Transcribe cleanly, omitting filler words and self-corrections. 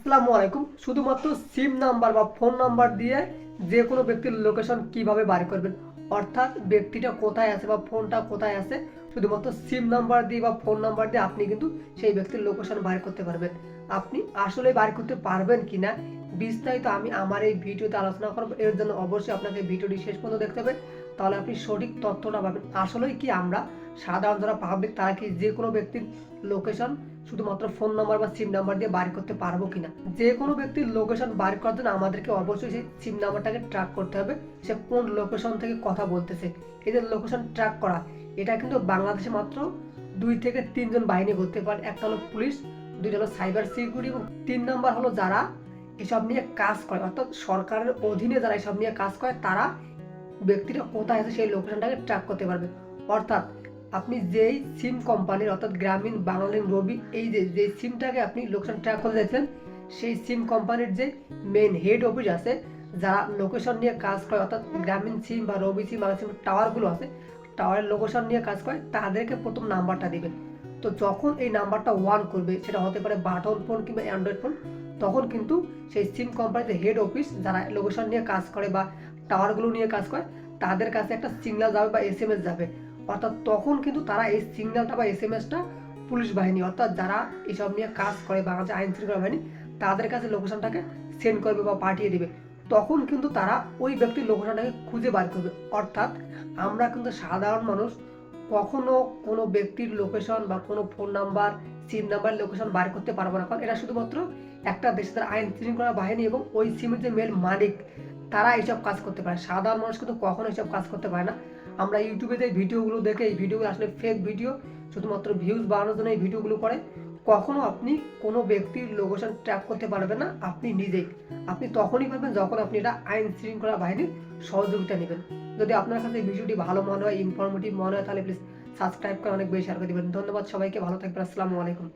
আসসালামু আলাইকুম। শুধুমাত্র সিম নাম্বার বা ফোন নাম্বার দিয়ে যে কোনো ব্যক্তির লোকেশন কিভাবে বার করবেন, অর্থাৎ ব্যক্তিটা কোথায় আছে বা ফোনটা কোথায় আছে, শুধুমাত্র সিম নাম্বার দিয়ে বা ফোন নাম্বার দিয়ে আপনি কিন্তু সেই ব্যক্তির লোকেশন বার করতে পারবেন। আপনি আসলে বার করতে পারবেন কিনা বিস্তারিত আমি আমার এই ভিডিওতে আলোচনা করব। এর জন্য অবশ্যই আপনাকে ভিডিওটি শেষ পর্যন্ত দেখতে হবে, তাহলে আপনি সঠিক তথ্যটা পাবেন। আসলেই কি আমরা সাধারণ যারা পাবলিক তারা কি যে কোনো ব্যক্তির লোকেশন শুধুমাত্র ফোন নাম্বার বা সিম নাম্বার দিয়ে বার করতে পারবো কিনা? যে কোনো ব্যক্তির লোকেশন বার করার জন্য আমাদেরকে অবশ্যই সেই সিম নাম্বারটাকে ট্র্যাক করতে হবে, সে কোন লোকেশন থেকে কথা বলতেছে। এদের লোকেশন ট্র্যাক করা এটা কিন্তু বাংলাদেশে মাত্র 2 থেকে 3 জন বাহিনী করতে পারে। একটা হলো পুলিশ, দুইটা হলো সাইবার সিকিউরিটি এবং 3 নাম্বার হলো যারা এসব নিয়ে কাজ করে, অর্থাৎ সরকারের অধীনে যারা এসব নিয়ে কাজ করে তারা ব্যক্তিটা কোথায় আছে সেই লোকেশনটাকে ট্র্যাক করতে পারবে। অর্থাৎ আপনি যেই সিম কোম্পানির অর্থাৎ গ্রামীণ, বাংলালিংক, রবি, এই যে সিমটাকে আপনি লোকেশন ট্র্যাক করতে যাচ্ছেন, সেই সিম কোম্পানির যে মেন হেড অফিস আছে, যারা লোকেশন নিয়ে কাজ করে, অর্থাৎ গ্রামীণ সিম বা রবি সিম, বাংলা সিম টাওয়ারগুলো আছে, টাওয়ারের লোকেশন নিয়ে কাজ করে, তাদেরকে প্রথম নাম্বারটা দিবেন। তো যখন এই নাম্বারটা ওয়ান করবে, সেটা হতে পারে বাটন ফোন কিংবা অ্যান্ড্রয়েড ফোন, তখন কিন্তু সেই সিম কোম্পানিতে হেড অফিস যারা লোকেশন নিয়ে কাজ করে বা টাওয়ারগুলো নিয়ে কাজ করে, তাদের কাছে একটা সিগন্যাল যাবে বা এসএমএস যাবে। অর্থাৎ তখন কিন্তু তারা এই সিগন্যালটা বা এসএমএসটা পুলিশ বাহিনী, অর্থাৎ যারা এসব নিয়ে কাজ করে বাংলাদেশ আইন শৃঙ্খলা বাহিনী, তাদের কাছে লোকেশনটাকে সেন্ড করবে বা পাঠিয়ে দিবে। তখন কিন্তু তারা ওই ব্যক্তির লোকেশনটাকে খুঁজে বার করবে। অর্থাৎ আমরা কিন্তু সাধারণ মানুষ কখনো কোনো ব্যক্তির লোকেশন বা কোনো phone number, SIM number location bar করতে পারবো না, কারণ এটা শুধুমাত্র একটা দেশের আইন শৃঙ্খলা বাহিনী এবং ওই সিমের যে মেল মালিক তারা এইসব কাজ করতে পারে। সাধারণ মানুষ কিন্তু কখনো এইসব কাজ করতে পারে না। আমরা ইউটিউবে যে ভিডিওগুলো দেখে, এই ভিডিওগুলো আসলে ফেক ভিডিও, শুধুমাত্র ভিউজ বাড়ানোর জন্য এই ভিডিওগুলো করে। কখনো আপনি কোনো ব্যক্তির লোকেশন ট্র্যাক করতে পারবেন না আপনি নিজেই। আপনি তখনই পারবেন যখন আপনি এটা আইন শৃঙ্খলা বাহিনীর সহযোগিতা নেবেন। যদি আপনার কাছে এই ভিডিওটি ভালো মনে হয়, ইনফরমেটিভ মনে হয়, তাহলে প্লিজ সাবস্ক্রাইব করে অনেক বেশি শেয়ার করে দেবেন। ধন্যবাদ সবাইকে, ভালো থাকবেন। আসসালামু আলাইকুম।